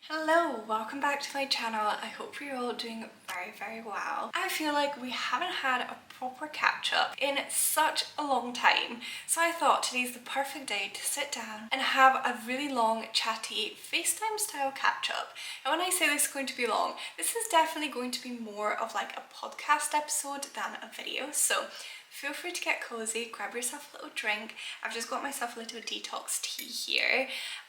Hello, welcome back to my channel. I hope you're all doing very well. I feel like we haven't had a proper catch up in such a long time, so I thought today's the perfect day to sit down and have a really long chatty FaceTime style catch up. And when I say this is going to be long, this is definitely going to be more of like a podcast episode than a video, so feel free to get cozy, grab yourself a little drink. I've just got myself a little detox tea here.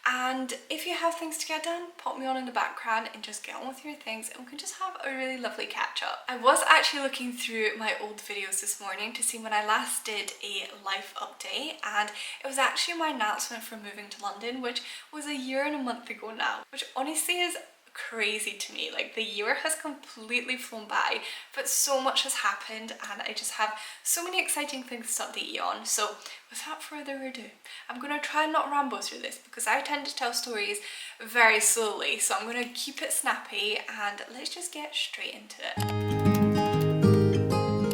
And if you have things to get done, pop me on in the background and just get on with your things and we can just have a really lovely catch up. I was actually looking through my old videos this morning to see when I last did a life update, and it was actually my announcement for moving to London, which was a year and a month ago now, which honestly is crazy to me. Like, the year has completely flown by, but so much has happened and I just have so many exciting things to update you on. So without further ado, I'm gonna try and not ramble through this because I tend to tell stories very slowly, so I'm gonna keep it snappy and let's just get straight into it.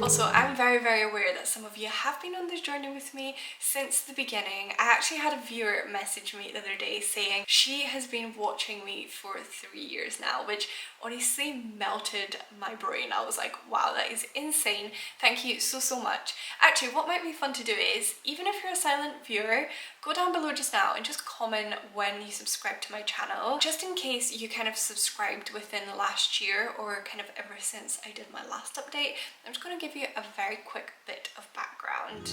Also, I'm very aware that some of you have been on this journey with me since the beginning. I actually had a viewer message me the other day saying she has been watching me for 3 years now, which honestly melted my brain. I was like, wow, that is insane. Thank you so much. Actually, what might be fun to do is, even if you're a silent viewer, go down below just now and just comment when you subscribe to my channel, just in case you kind of subscribed within the last year or kind of ever since I did my last update. I'm just going to give you a very quick bit of background.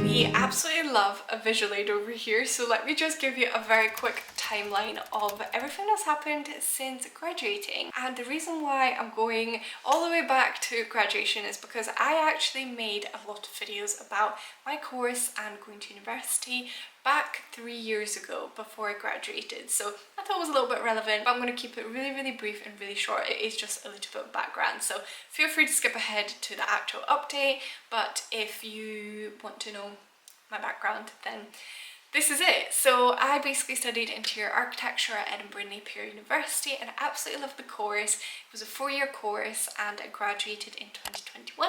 We absolutely love a visual aid over here, so let me just give you a very quick timeline of everything that's happened since graduating. And the reason why I'm going all the way back to graduation is because I actually made a lot of videos about my course and going to university back 3 years ago before I graduated, so I thought it was a little bit relevant, but I'm going to keep it really brief and really short. It is just a little bit of background, so feel free to skip ahead to the actual update, but if you want to know my background, then this is it. So I basically studied interior architecture at Edinburgh Napier University and I absolutely loved the course. It was a 4-year course and I graduated in 2021,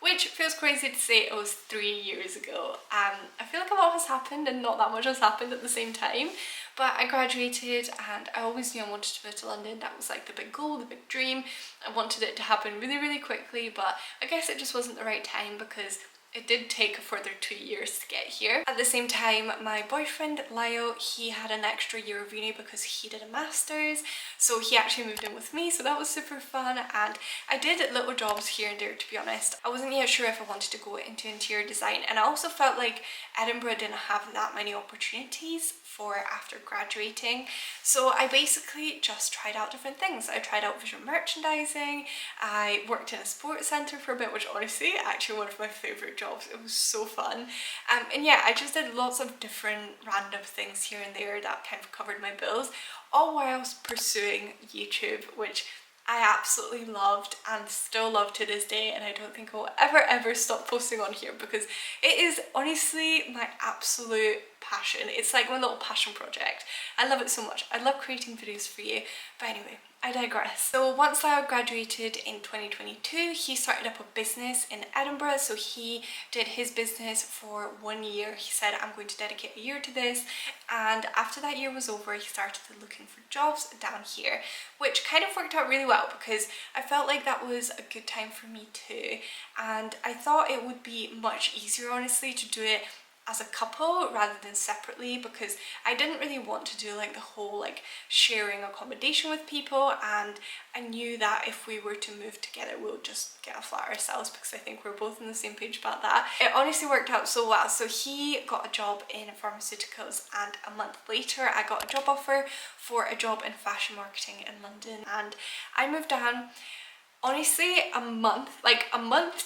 which feels crazy to say it was 3 years ago. I feel like a lot has happened and not that much has happened at the same time, but I graduated and I always knew I wanted to move to London. That was like the big goal, the big dream. I wanted it to happen really quickly, but I guess it just wasn't the right time because it did take a further 2 years to get here. At the same time, my boyfriend Lyle, he had an extra year of uni because he did a master's, so he actually moved in with me, so that was super fun. And I did little jobs here and there, to be honest. I wasn't yet sure if I wanted to go into interior design, and I also felt like Edinburgh didn't have that many opportunities for after graduating, so I basically just tried out different things. I tried out visual merchandising, I worked in a sports centre for a bit, which honestly actually one of my favourite jobs. It was so fun. And yeah, I just did lots of different random things here and there that kind of covered my bills, all whilst pursuing YouTube, which I absolutely loved and still love to this day, and I don't think I'll ever stop posting on here because it is honestly my absolute passion. It's like my little passion project. I love it so much. I love creating videos for you, but anyway, I digress. So once I graduated in 2022, he started up a business in Edinburgh. So he did his business for 1 year. He said, I'm going to dedicate a year to this. And after that year was over, he started looking for jobs down here, which kind of worked out really well because I felt like that was a good time for me too. And I thought it would be much easier, honestly, to do it as a couple rather than separately, because I didn't really want to do like the whole like sharing accommodation with people, and I knew that if we were to move together we'll just get a flat ourselves because I think we're both on the same page about that. It honestly worked out so well. So he got a job in pharmaceuticals and a month later I got a job offer for a job in fashion marketing in London, and I moved down honestly a month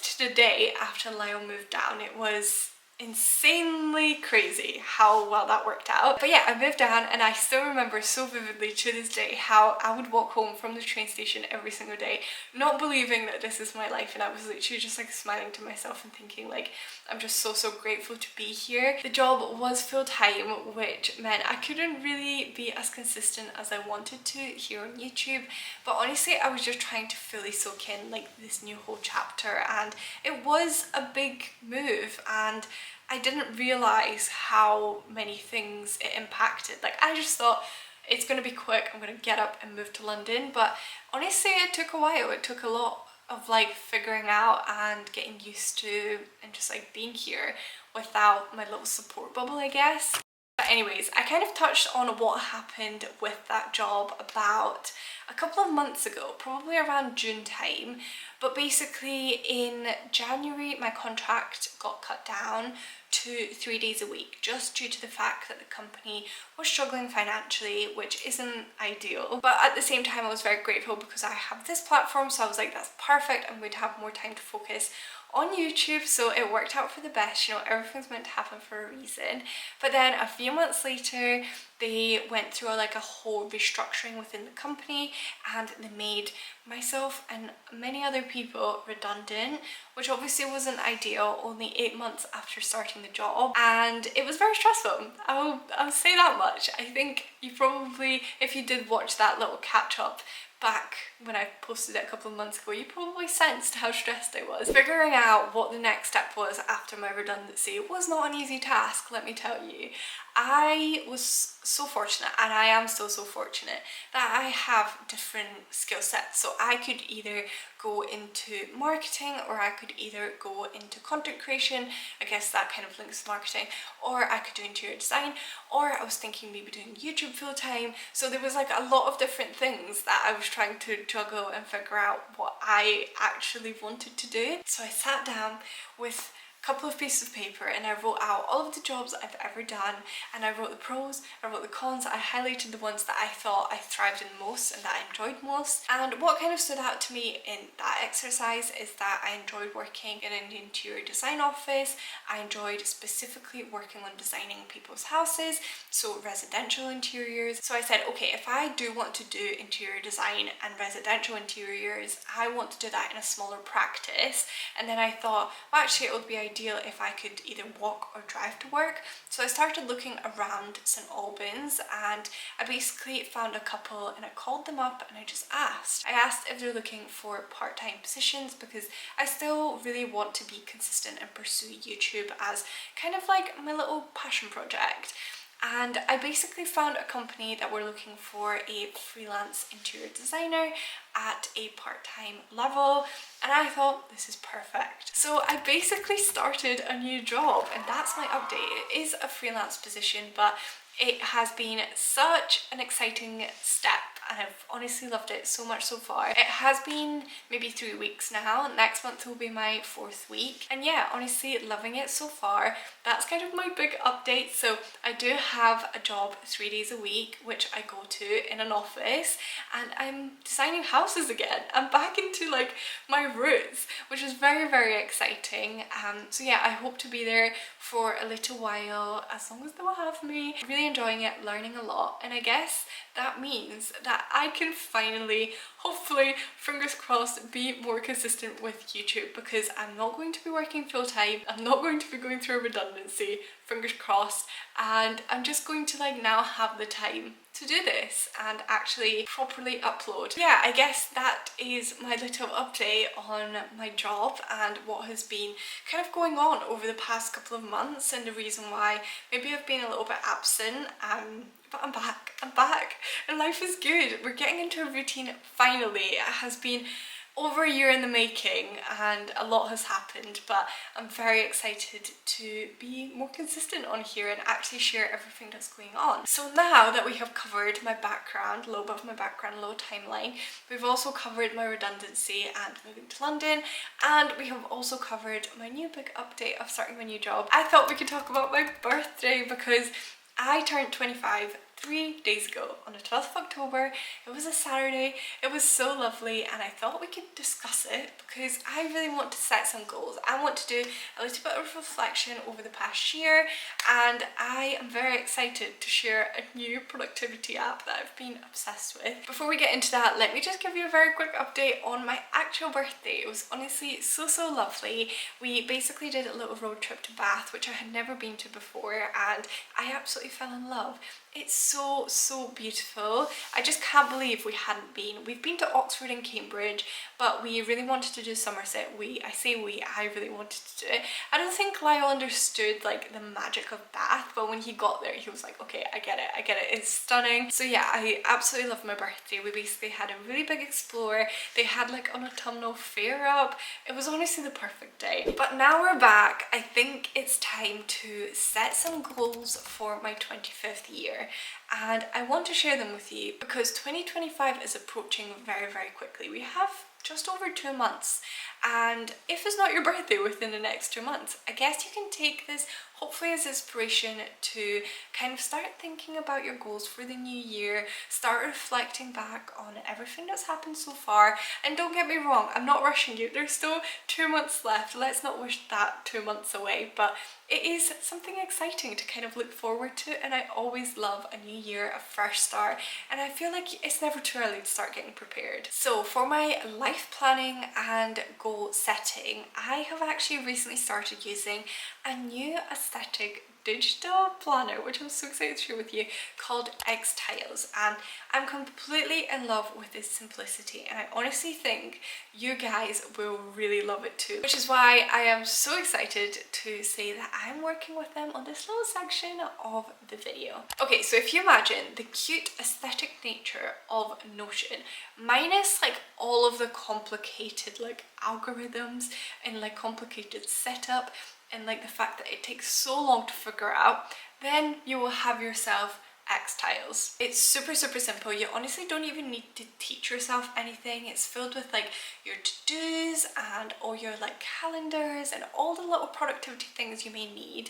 to the day after Lyle moved down. It was insanely crazy how well that worked out. But yeah, I moved down and I still remember so vividly to this day how I would walk home from the train station every single day not believing that this is my life, and I was literally just like smiling to myself and thinking like I'm just so grateful to be here. The job was full-time, which meant I couldn't really be as consistent as I wanted to here on YouTube, but honestly I was just trying to fully soak in like this new whole chapter, and it was a big move and I didn't realise how many things it impacted. Like, I just thought it's going to be quick, I'm going to get up and move to London, but honestly it took a while. It took a lot of like figuring out and getting used to and just like being here without my little support bubble, I guess. But anyways, I kind of touched on what happened with that job about a couple of months ago, probably around June time. But basically in January, my contract got cut down to 3 days a week, just due to the fact that the company was struggling financially, which isn't ideal. But at the same time, I was very grateful because I have this platform, so I was like, that's perfect, I'm going to have more time to focus on YouTube, so it worked out for the best. You know, everything's meant to happen for a reason. But then a few months later, they went through like a whole restructuring within the company, and they made myself and many other people redundant, which obviously wasn't ideal, only 8 months after starting the job, and it was very stressful. I'll say that much. I think you probably, if you did watch that little catch up back when I posted it a couple of months ago, you probably sensed how stressed I was. Figuring out what the next step was after my redundancy was not an easy task, let me tell you. I was so fortunate, and I am still so fortunate, that I have different skill sets. So I could either go into marketing, or I could either go into content creation, I guess that kind of links to marketing, or I could do interior design, or I was thinking maybe doing YouTube full time. So there was like a lot of different things that I was trying to juggle and figure out what I actually wanted to do. So I sat down with couple of pieces of paper and I wrote out all of the jobs I've ever done, and I wrote the pros, I wrote the cons, I highlighted the ones that I thought I thrived in most and that I enjoyed most. And what kind of stood out to me in that exercise is that I enjoyed working in an interior design office. I enjoyed specifically working on designing people's houses, so residential interiors. So I said, okay, if I do want to do interior design and residential interiors, I want to do that in a smaller practice. And then I thought, well, actually it would be ideal if I could either walk or drive to work. So I started looking around St Albans, and I basically found a couple and I called them up and I just asked. I asked if they're looking for part-time positions, because I still really want to be consistent and pursue YouTube as kind of like my little passion project. And I basically found a company that were looking for a freelance interior designer at a part-time level, and I thought, this is perfect. So I basically started a new job, and that's my update. It is a freelance position, but it has been such an exciting step, and I've honestly loved it so much so far. It has been maybe 3 weeks now. Next month will be my 4th week, and yeah, honestly loving it so far. That's kind of my big update. So I do have a job 3 days a week, which I go to in an office, and I'm designing houses again. I'm back into like my roots, which is very, very exciting. So yeah, I hope to be there for a little while, as long as they will have me. Really enjoying it, learning a lot, and I guess that means that I can finally, hopefully, fingers crossed, be more consistent with YouTube, because I'm not going to be working full time, I'm not going to be going through a redundancy, fingers crossed, and I'm just going to like now have the time to do this and actually properly upload. Yeah, I guess that is my little update on my job and what has been kind of going on over the past couple of months, and the reason why maybe I've been a little bit absent. But I'm back, and life is good. We're getting into a routine finally. It has been over a year in the making, and a lot has happened, but I'm very excited to be more consistent on here and actually share everything that's going on. So now that we have covered my background, a little bit of my background, a little timeline, we've also covered my redundancy and moving to London, and we have also covered my new big update of starting my new job. I thought we could talk about my birthday, because I turned 25 3 days ago on the 12th of October. It was a Saturday. It was so lovely, and I thought we could discuss it because I really want to set some goals. I want to do a little bit of reflection over the past year, and I am very excited to share a new productivity app that I've been obsessed with. Before we get into that, let me just give you a very quick update on my actual birthday. It was honestly so lovely. We basically did a little road trip to Bath, which I had never been to before, and I absolutely fell in love. It's so beautiful. I just can't believe we hadn't been. We've been to Oxford and Cambridge, but we really wanted to do Somerset. I really wanted to do it. I don't think Lyle understood like the magic of Bath, but when he got there he was like, okay, I get it, it's stunning. So yeah, I absolutely love my birthday. We basically had a really big explore. They had like an autumnal fair up. It was honestly the perfect day. But now we're back. I think it's time to set some goals for my 25th year. And I want to share them with you because 2025 is approaching very, very quickly. We have just over 2 months, and if it's not your birthday within the next 2 months, I guess you can take this hopefully as inspiration to kind of start thinking about your goals for the new year, start reflecting back on everything that's happened so far. And don't get me wrong, I'm not rushing you, there's still 2 months left. Let's not wish that 2 months away, but it is something exciting to kind of look forward to, and I always love a new year, a fresh start, and I feel like it's never too early to start getting prepared. So for my life planning and goal setting, I have actually recently started using a new aesthetic digital planner, which I'm so excited to share with you, called xTiles, and I'm completely in love with its simplicity, and I honestly think you guys will really love it too, which is why I am so excited to say that I'm working with them on this little section of the video. Okay, so if you imagine the cute aesthetic nature of Notion minus like all of the complicated like algorithms and like complicated setup and like the fact that it takes so long to figure out, then you will have yourself xTiles. It's super simple. You honestly don't even need to teach yourself anything. It's filled with like your to-dos and all your like calendars and all the little productivity things you may need,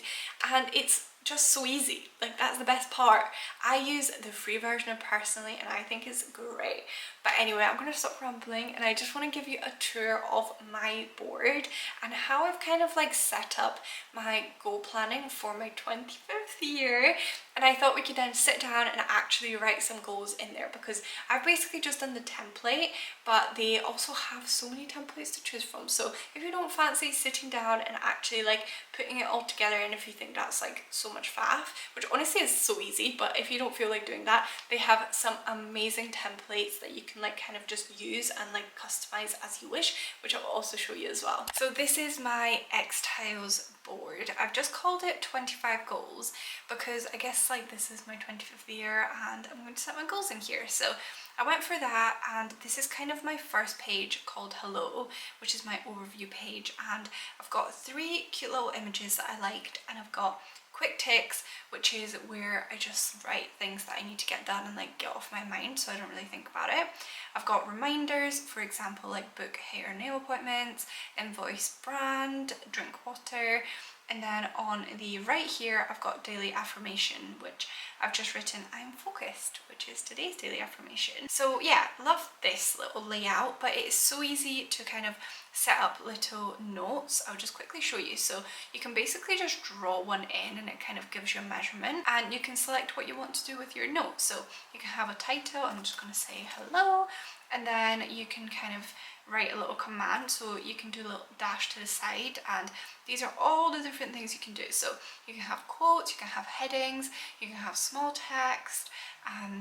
and it's just so easy. Like, that's the best part. I use the free version personally and I think it's great. But anyway, I'm gonna stop rambling and I just want to give you a tour of my board and how I've kind of like set up my goal planning for my 25th year. And I thought we could then sit down and actually write some goals in there, because I've basically just done the template, but they also have so many templates to choose from. So if you don't fancy sitting down and actually like putting it all together, and if you think that's like so much faff, which honestly is so easy, but if you don't feel like doing that, they have some amazing templates that you can like kind of just use and like customize as you wish, which I'll also show you as well. So this is my xTiles board. I've just called it 25 goals because I guess like this is my 25th year and I'm going to set my goals in here. So I went for that, and this is kind of my first page called Hello, which is my overview page, and I've got 3 cute little images that I liked, and I've got quick ticks, which is where I just write things that I need to get done and like get off my mind so I don't really think about it. I've got reminders, for example, like book hair and nail appointments, invoice brand, drink water. And then on the right here, I've got daily affirmation, which I've just written, I'm focused, which is today's daily affirmation. So yeah, love this little layout, but it's so easy to kind of set up little notes. I'll just quickly show you. So you can basically just draw one in and it kind of gives you a measurement, and you can select what you want to do with your notes. So you can have a title, I'm just going to say hello, and then you can kind of write a little command, so you can do a little dash to the side, and these are all the different things you can do. So you can have quotes, you can have headings, you can have small text,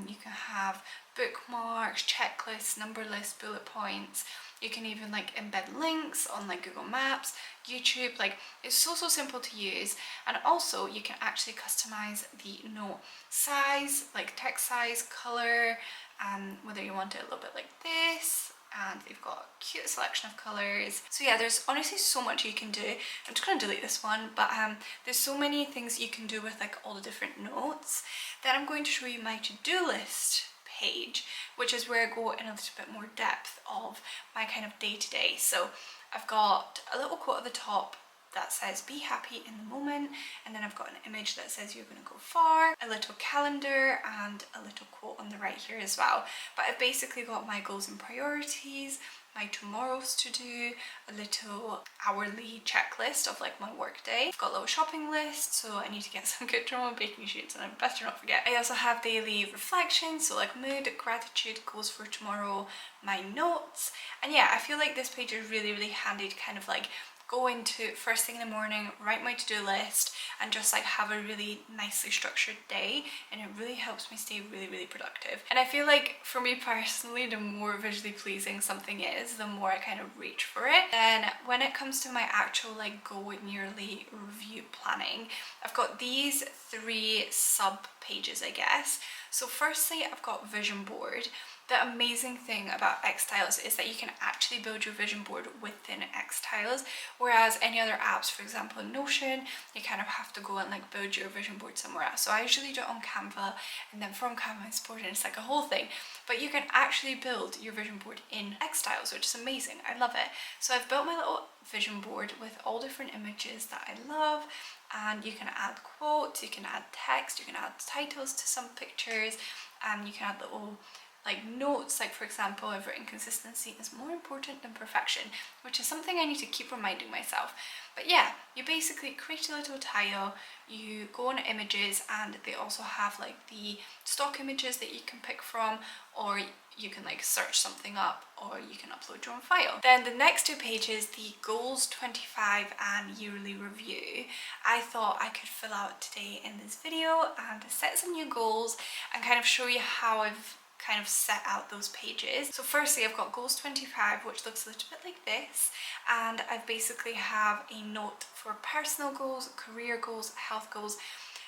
you can have bookmarks, checklists, number lists, bullet points. You can even like embed links on like Google Maps, YouTube. Like, it's so simple to use, and also you can actually customize the note size, like text size, color, whether you want it a little bit like this. And they've got a cute selection of colours. So yeah, there's honestly so much you can do. I'm just going to delete this one, but there's so many things you can do with like all the different notes. Then I'm going to show you my to-do list page, which is where I go in a little bit more depth of my kind of day-to-day. So I've got a little quote at the top that says be happy in the moment, and then I've got an image that says you're going to go far, a little calendar, and a little quote on the right here as well. But I've basically got my goals and priorities, my tomorrows to do, a little hourly checklist of like my work day. I've got a little shopping list, so I need to get some good drama baking sheets and I better not forget. I also have daily reflections, so like mood, gratitude, goals for tomorrow, my notes. And yeah, I feel like this page is really handy to kind of like go into first thing in the morning, write my to-do list, and just like have a really nicely structured day, and it really helps me stay really productive. And I feel like for me personally, the more visually pleasing something is, the more I kind of reach for it. Then when it comes to my actual like go yearly review planning, I've got these 3 sub pages, I guess. So firstly, I've got vision board. The amazing thing about xTiles is that you can actually build your vision board within xTiles, whereas any other apps, for example Notion, you kind of have to go and like build your vision board somewhere else. So I usually do it on Canva, and then from Canva export it, and it's like a whole thing. But you can actually build your vision board in xTiles, which is amazing. I love it. So I've built my little vision board with all different images that I love, and you can add quotes, you can add text, you can add titles to some pictures, and you can add little like notes, like for example I've written consistency is more important than perfection, which is something I need to keep reminding myself. But yeah, you basically create a little tile, you go on images, and they also have like the stock images that you can pick from, or you can like search something up, or you can upload your own file. Then the next 2 pages, the goals 25 and yearly review, I thought I could fill out today in this video and set some new goals and kind of show you how I've kind of set out those pages. So firstly, I've got goals 25, which looks a little bit like this, and I basically have a note for personal goals, career goals, health goals,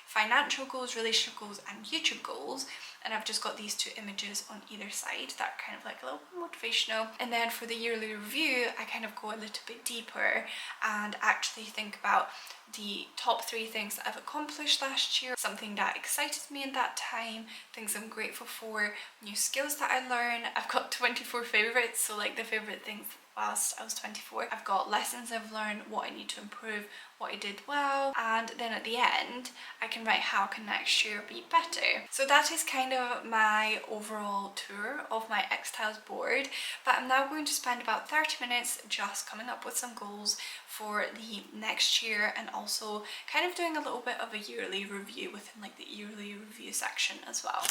financial goals, relationship goals, and YouTube goals. And I've just got these 2 images on either side that are kind of like a little motivational. And then for the yearly review, I kind of go a little bit deeper and actually think about the top 3 things that I've accomplished last year, something that excited me in that time, things I'm grateful for, new skills that I learned. I've got 24 favorites, so like the favorite things whilst I was 24. I've got lessons I've learned, what I need to improve, what I did well, and then at the end I can write how can next year be better. So that is kind of my overall tour of my xTiles board, but I'm now going to spend about 30 minutes just coming up with some goals for the next year, and also kind of doing a little bit of a yearly review within like the yearly review section as well.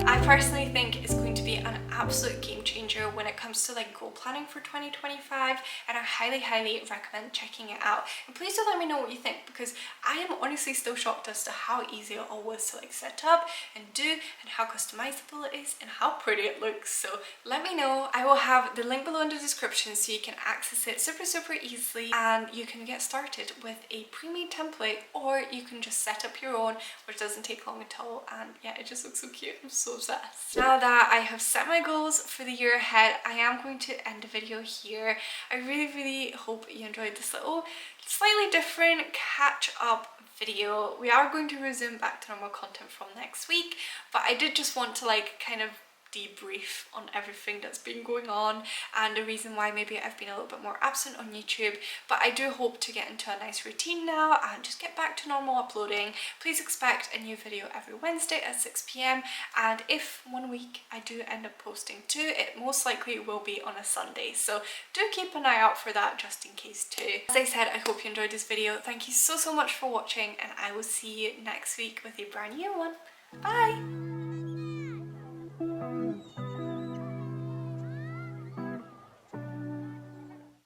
I personally think it's going to be an absolute game changer when it comes to like goal planning for 2025, and I highly recommend checking it out. And please do let me know what you think, because I am honestly still shocked as to how easy it all was to like set up and do, and how customizable it is, and how pretty it looks. So let me know. I will have the link below in the description so you can access it super easily, and you can get started with a pre-made template, or you can just set up your own, which doesn't take long at all. And yeah, it just looks so cute. I'm so obsessed. Now that I have set my goals for the year ahead, I am going to end the video here. I really hope you enjoyed this little slightly different catch-up video. We are going to resume back to normal content from next week, but I did just want to like kind of debrief on everything that's been going on, and the reason why maybe I've been a little bit more absent on YouTube. But I do hope to get into a nice routine now and just get back to normal uploading. Please expect a new video every Wednesday at 6 p.m, and if one week I do end up posting 2, it most likely will be on a Sunday, so do keep an eye out for that just in case too. As I said, I hope you enjoyed this video. Thank you so much for watching, and I will see you next week with a brand new one. Bye!